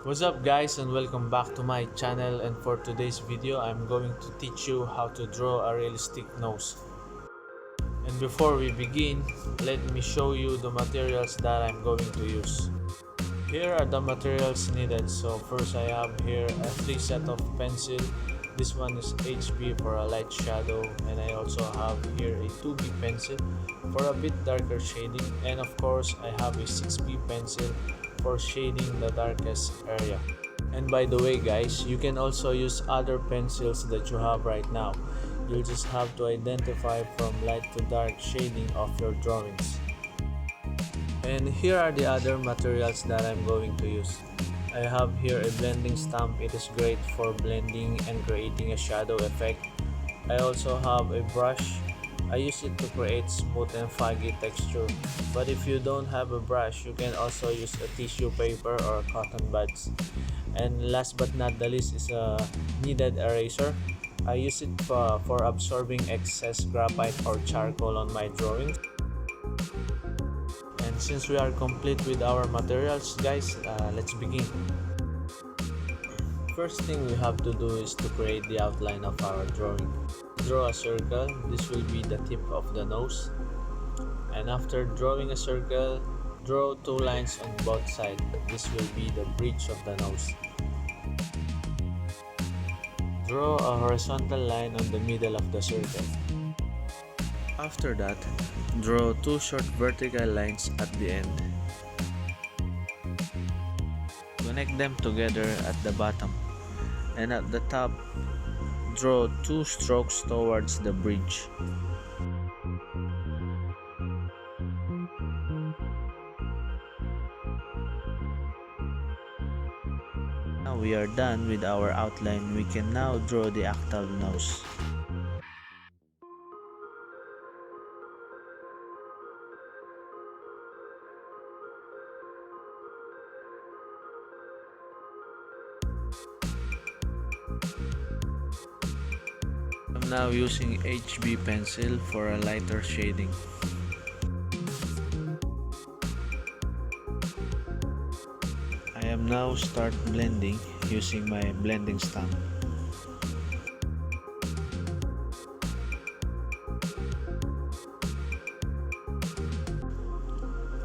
What's up guys, and welcome back to my channel. And for today's video I'm going to teach you how to draw a realistic nose. And before we begin, let me show you the materials that I'm going to use. Here are the materials needed. So first I have here a 3 set of pencil. This one is HB for a light shadow, and I also have here a 2B pencil for a bit darker shading, and of course I have a 6B pencil for shading the darkest area. And by the way guys, you can also use other pencils that you have right now. You'll just have to identify from light to dark shading of your drawings. And here are the other materials that I'm going to use. I have here a blending stamp. It is great for blending and creating a shadow effect. I also have a brush. I use it to create smooth and foggy texture. But if you don't have a brush, you can also use a tissue paper or cotton buds. And last but not the least is a kneaded eraser. I use it for absorbing excess graphite or charcoal on my drawings. And since we are complete with our materials guys, let's begin. First thing we have to do is to create the outline of our drawing. Draw a circle. This will be the tip of the nose. And after drawing a circle, draw 2 lines on both sides. This will be the bridge of the nose. Draw a horizontal line on the middle of the circle. After that, draw 2 short vertical lines at the end. Connect them together at the bottom, and at the top, draw 2 strokes towards the bridge. Now we are done with our outline. We can now draw the actual nose. I'm now using HB pencil for a lighter shading. I am now start blending using my blending stamp.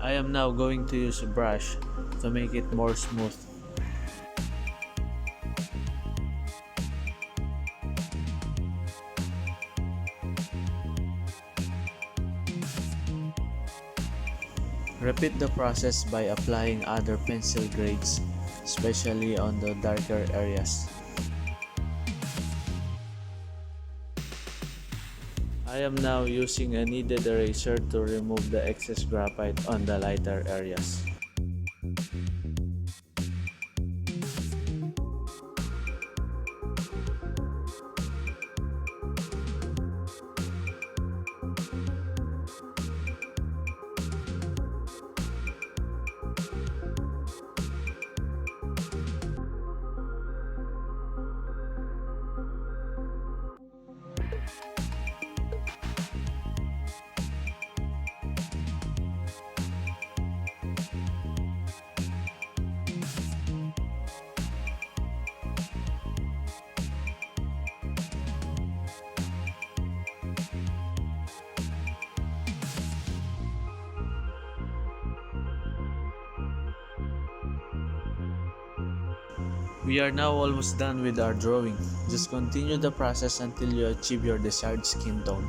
I am now going to use a brush to make it more smooth. Repeat the process by applying other pencil grades, especially on the darker areas. I am now using a kneaded eraser to remove the excess graphite on the lighter areas. We are now almost done with our drawing. Just continue the process until you achieve your desired skin tone.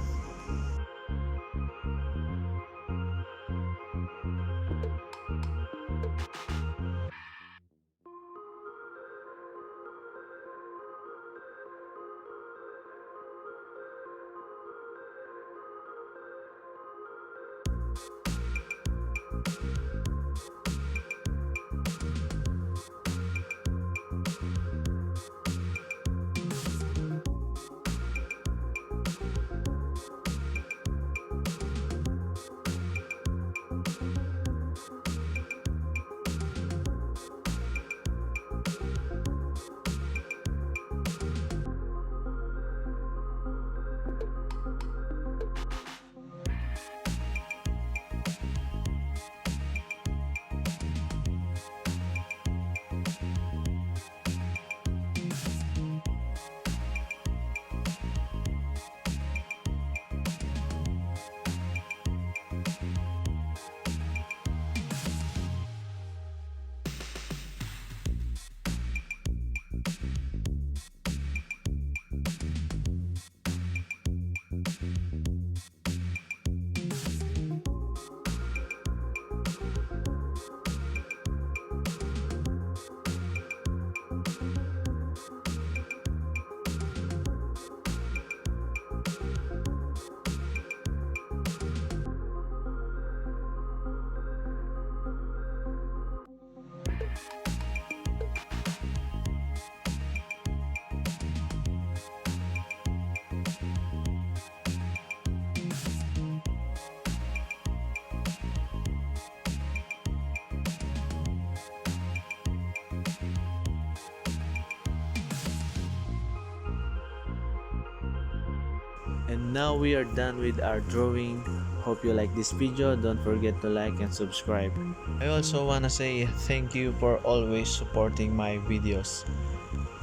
And now we are done with our drawing. Hope you like this video. Don't forget to like and subscribe. I also wanna say thank you for always supporting my videos.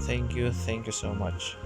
Thank you so much.